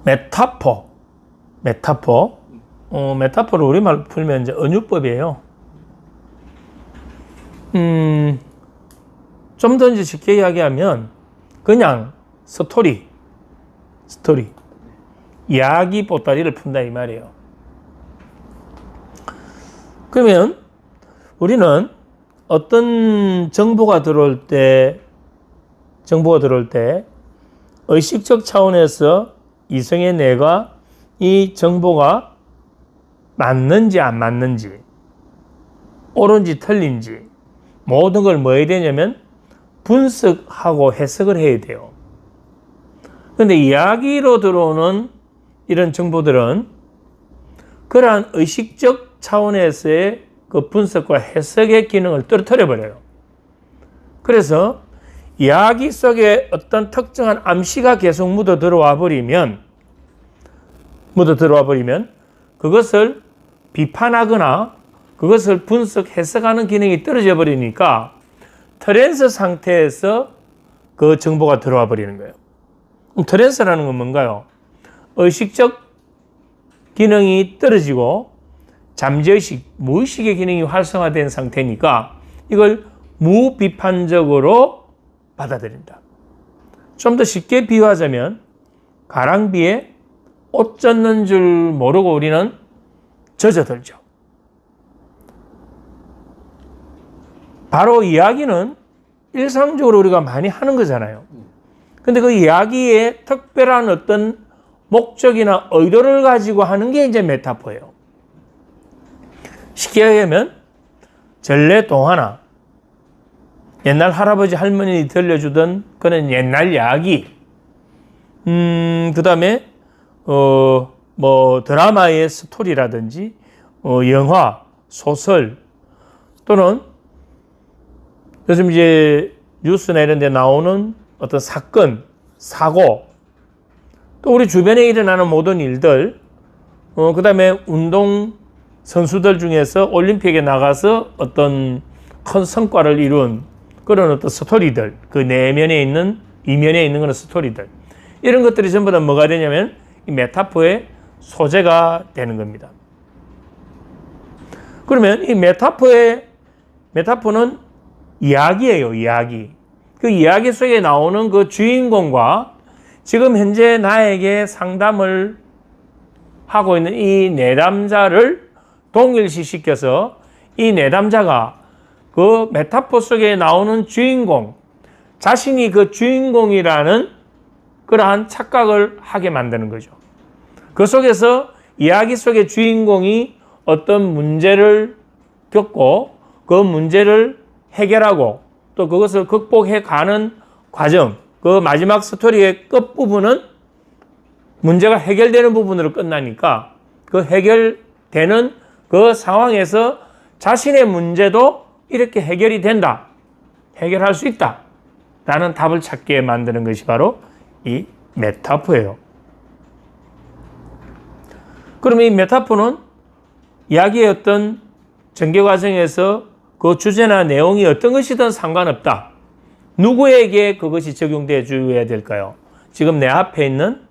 메타포. 메타포를 우리말 풀면 이제 은유법이에요. 좀 더 이제 쉽게 이야기하면 그냥 스토리. 이야기 보따리를 푼다 이 말이에요. 그러면 우리는 어떤 정보가 들어올 때 의식적 차원에서 이성의 뇌가 이 정보가 맞는지 안 맞는지, 옳은지 틀린지 모든 걸 뭐 해야 되냐면 분석하고 해석을 해야 돼요. 그런데 이야기로 들어오는 이런 정보들은 그러한 의식적 차원에서의 그 분석과 해석의 기능을 떨어뜨려 버려요. 그래서 이야기 속에 어떤 특정한 암시가 계속 묻어 들어와 버리면 그것을 비판하거나 그것을 분석, 해석하는 기능이 떨어져 버리니까 트랜스 상태에서 그 정보가 들어와 버리는 거예요. 그럼 트랜스라는 건 뭔가요? 의식적 기능이 떨어지고 잠재의식, 무의식의 기능이 활성화된 상태니까 이걸 무비판적으로 받아들인다. 좀 더 쉽게 비유하자면 가랑비에 옷 젖는 줄 모르고 우리는 젖어들죠. 바로 이야기는 일상적으로 우리가 많이 하는 거잖아요. 근데 그 이야기에 특별한 어떤 목적이나 의도를 가지고 하는 게 이제 메타포예요. 쉽게 얘기하면 전래 동화나 옛날 할아버지 할머니 들려주던 그런 옛날 이야기, 그 다음에 뭐 드라마의 스토리라든지 영화, 소설 또는 요즘 이제 뉴스나 이런 데 나오는 어떤 사건, 사고, 또 우리 주변에 일어나는 모든 일들, 그 다음에 운동 선수들 중에서 올림픽에 나가서 어떤 큰 성과를 이룬 그런 어떤 스토리들, 그 내면에 있는, 이면에 있는 그런 스토리들, 이런 것들이 전부 다 뭐가 되냐면 이 메타포의 소재가 되는 겁니다. 그러면 이 메타포는 이야기예요, 이야기. 그 이야기 속에 나오는 그 주인공과 지금 현재 나에게 상담을 하고 있는 이 내담자를 동일시시켜서 이 내담자가 그 메타포 속에 나오는 주인공, 자신이 그 주인공이라는 그러한 착각을 하게 만드는 거죠. 그 속에서 이야기 속의 주인공이 어떤 문제를 겪고 그 문제를 해결하고 또 그것을 극복해 가는 과정, 그 마지막 스토리의 끝부분은 문제가 해결되는 부분으로 끝나니까 그 해결되는 그 상황에서 자신의 문제도 이렇게 해결이 된다, 해결할 수 있다 라는 답을 찾게 만드는 것이 바로 이 메타포예요. 그러면 이 메타포는 이야기의 어떤 전개 과정에서 그 주제나 내용이 어떤 것이든 상관없다. 누구에게 그것이 적용되어 줘야 될까요? 지금 내 앞에 있는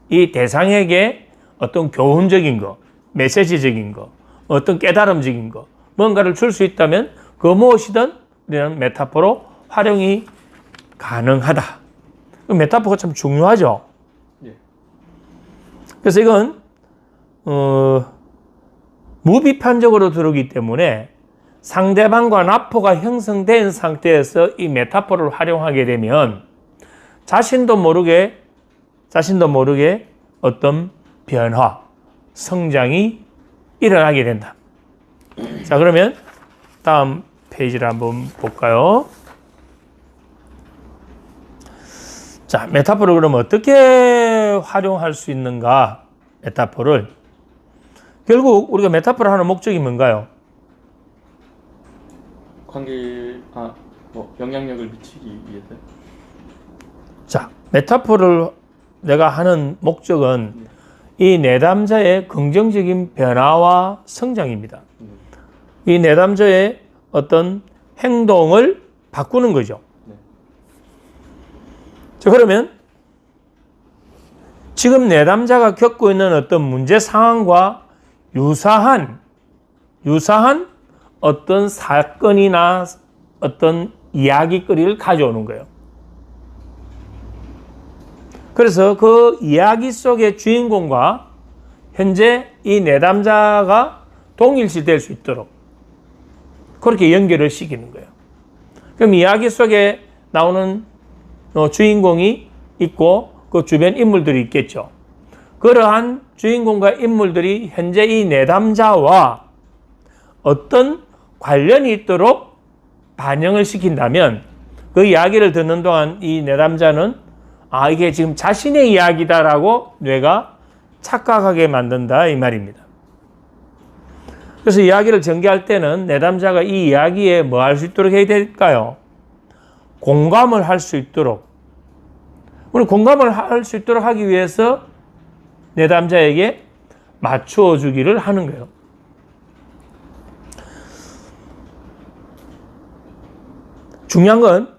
이 대상에게 어떤 교훈적인 거, 메시지적인 거, 어떤 깨달음적인 거, 뭔가를 줄 수 있다면 그 무엇이든 우리는 메타포로 활용이 가능하다. 메타포가 참 중요하죠. 그래서 이건 무비판적으로 들어오기 때문에 상대방과 납포가 형성된 상태에서 이 메타포를 활용하게 되면 자신도 모르게 어떤 변화, 성장이 일어나게 된다. 자, 그러면 다음 페이지를 한번 볼까요? 자, 메타포를 그럼 어떻게 활용할 수 있는가? 메타포를 결국 우리가 메타포를 하는 목적이 뭔가요? 영향력을 미치기 위해서. 자, 메타포를 내가 하는 목적은 이 내담자의 긍정적인 변화와 성장입니다. 이 내담자의 어떤 행동을 바꾸는 거죠. 자, 그러면 지금 내담자가 겪고 있는 어떤 문제 상황과 유사한 어떤 사건이나 어떤 이야기거리를 가져오는 거예요. 그래서 그 이야기 속의 주인공과 현재 이 내담자가 동일시될 수 있도록 그렇게 연결을 시키는 거예요. 그럼 이야기 속에 나오는 주인공이 있고 그 주변 인물들이 있겠죠. 그러한 주인공과 인물들이 현재 이 내담자와 어떤 관련이 있도록 반영을 시킨다면 그 이야기를 듣는 동안 이 내담자는 이게 지금 자신의 이야기다라고 뇌가 착각하게 만든다 이 말입니다. 그래서 이야기를 전개할 때는 내담자가 이 이야기에 뭐 할 수 있도록 해야 될까요? 공감을 할 수 있도록. 우리 공감을 할 수 있도록 하기 위해서 내담자에게 맞추어 주기를 하는 거예요. 중요한 건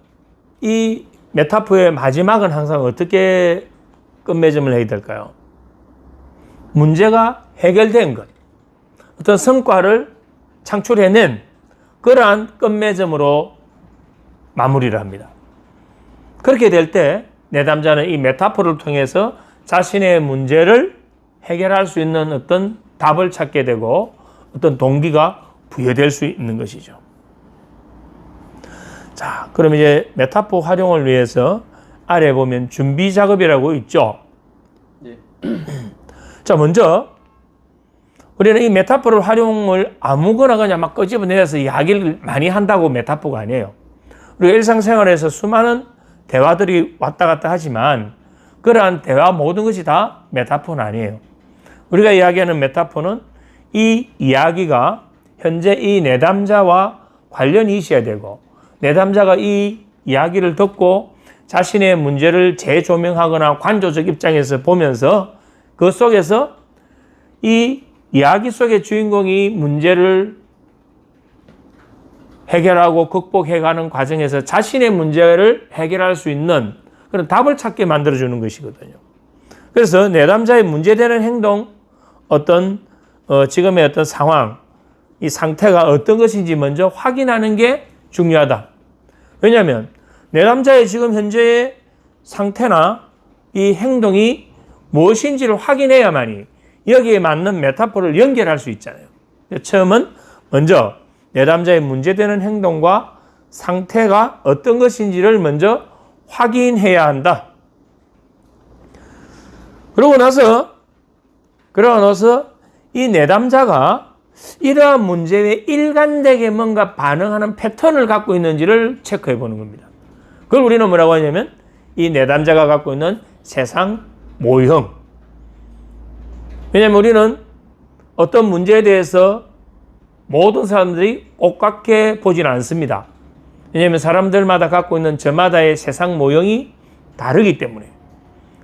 이 메타포의 마지막은 항상 어떻게 끝맺음을 해야 될까요? 문제가 해결된 것, 어떤 성과를 창출해낸 그러한 끝맺음으로 마무리를 합니다. 그렇게 될 때 내담자는 이 메타포를 통해서 자신의 문제를 해결할 수 있는 어떤 답을 찾게 되고 어떤 동기가 부여될 수 있는 것이죠. 자, 그럼 이제 메타포 활용을 위해서 아래 보면 준비 작업이라고 있죠. 네. 자, 먼저 우리는 이 메타포를 활용을 아무거나 그냥 막 끄집어내서 이야기를 많이 한다고 메타포가 아니에요. 우리가 일상생활에서 수많은 대화들이 왔다 갔다 하지만 그러한 대화 모든 것이 다 메타포는 아니에요. 우리가 이야기하는 메타포는 이 이야기가 현재 이 내담자와 관련이 있어야 되고 내담자가 이 이야기를 듣고 자신의 문제를 재조명하거나 관조적 입장에서 보면서 그 속에서 이 이야기 속의 주인공이 문제를 해결하고 극복해가는 과정에서 자신의 문제를 해결할 수 있는 그런 답을 찾게 만들어주는 것이거든요. 그래서 내담자의 문제되는 행동, 지금의 어떤 상황, 이 상태가 어떤 것인지 먼저 확인하는 게 중요하다. 왜냐하면 내담자의 지금 현재의 상태나 이 행동이 무엇인지를 확인해야만이 여기에 맞는 메타포를 연결할 수 있잖아요. 처음은 먼저 내담자의 문제되는 행동과 상태가 어떤 것인지를 먼저 확인해야 한다. 그러고 나서 이 내담자가 이러한 문제에 일관되게 뭔가 반응하는 패턴을 갖고 있는지를 체크해 보는 겁니다. 그걸 우리는 뭐라고 하냐면 이 내담자가 갖고 있는 세상 모형. 왜냐하면 우리는 어떤 문제에 대해서 모든 사람들이 똑같게 보지는 않습니다. 왜냐하면 사람들마다 갖고 있는 저마다의 세상 모형이 다르기 때문에.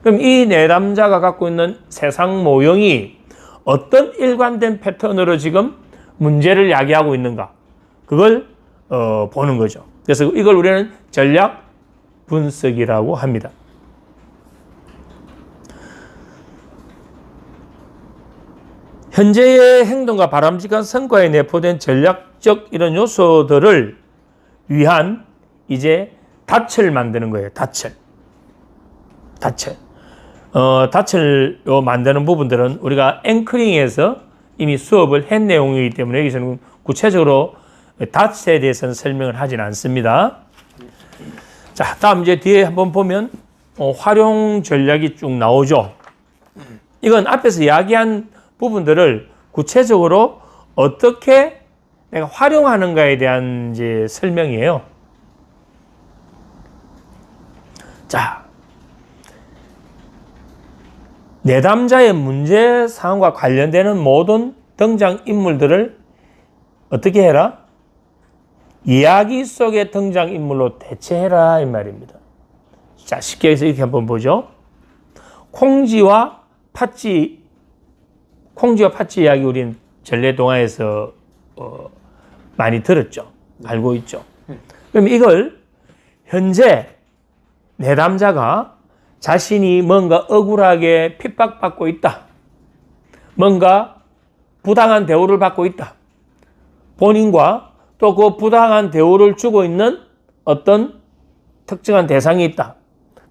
그럼 이 내담자가 갖고 있는 세상 모형이 어떤 일관된 패턴으로 지금 문제를 야기하고 있는가, 그걸 보는 거죠. 그래서 이걸 우리는 전략 분석이라고 합니다. 현재의 행동과 바람직한 성과에 내포된 전략적 이런 요소들을 위한 이제 닻을 만드는 거예요. 닻을 만드는 부분들은 우리가 앵커링에서 이미 수업을 한 내용이기 때문에 여기서는 구체적으로 닻에 대해서는 설명을 하진 않습니다. 자, 다음 이제 뒤에 한번 보면 활용 전략이 쭉 나오죠. 이건 앞에서 이야기한 부분들을 구체적으로 어떻게 내가 활용하는가에 대한 이제 설명이에요. 자, 내담자의 문제 사항과 관련되는 모든 등장 인물들을 어떻게 해라? 이야기 속의 등장 인물로 대체해라 이 말입니다. 자, 쉽게 해서 이렇게 한번 보죠. 콩쥐와 팥쥐 이야기 우리는 전래동화에서 많이 들었죠. 알고 있죠. 그럼 이걸 현재 내담자가 자신이 뭔가 억울하게 핍박받고 있다. 뭔가 부당한 대우를 받고 있다. 본인과 또 그 부당한 대우를 주고 있는 어떤 특정한 대상이 있다.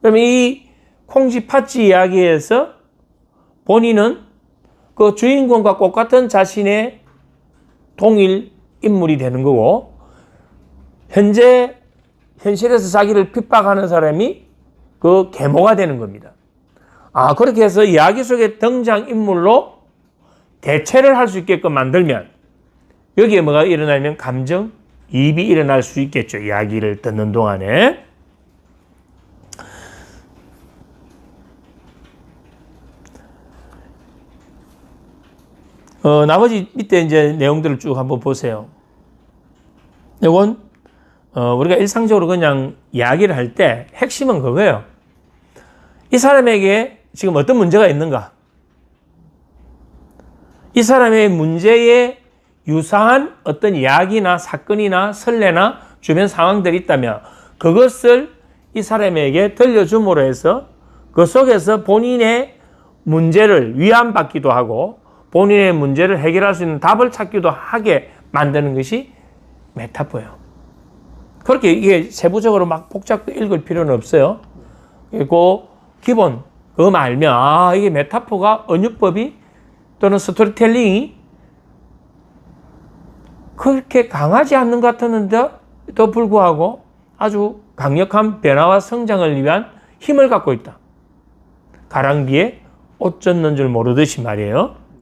그러면 이 콩쥐 팥쥐 이야기에서 본인은 그 주인공과 똑같은 자신의 동일 인물이 되는 거고, 현실에서 자기를 핍박하는 사람이 그 계모가 되는 겁니다. 그렇게 해서 이야기 속의 등장인물로 대체를 할 수 있게끔 만들면 여기에 뭐가 일어나면 감정이입이 일어날 수 있겠죠. 이야기를 듣는 동안에. 나머지 밑에 이제 내용들을 쭉 한번 보세요. 이건 우리가 일상적으로 그냥 이야기를 할 때 핵심은 그거예요. 이 사람에게 지금 어떤 문제가 있는가? 이 사람의 문제에 유사한 어떤 이야기나 사건이나 설레나 주변 상황들이 있다면 그것을 이 사람에게 들려줌으로 해서 그 속에서 본인의 문제를 위안받기도 하고 본인의 문제를 해결할 수 있는 답을 찾기도 하게 만드는 것이 메타포예요. 그렇게 이게 세부적으로 막 복잡하게 읽을 필요는 없어요. 그리고 기본 그거만 알면 이게 메타포가 언유법이 또는 스토리텔링이 그렇게 강하지 않는 것 같았는데도 불구하고 아주 강력한 변화와 성장을 위한 힘을 갖고 있다. 가랑비에 옷 젖는 줄 모르듯이 말이에요.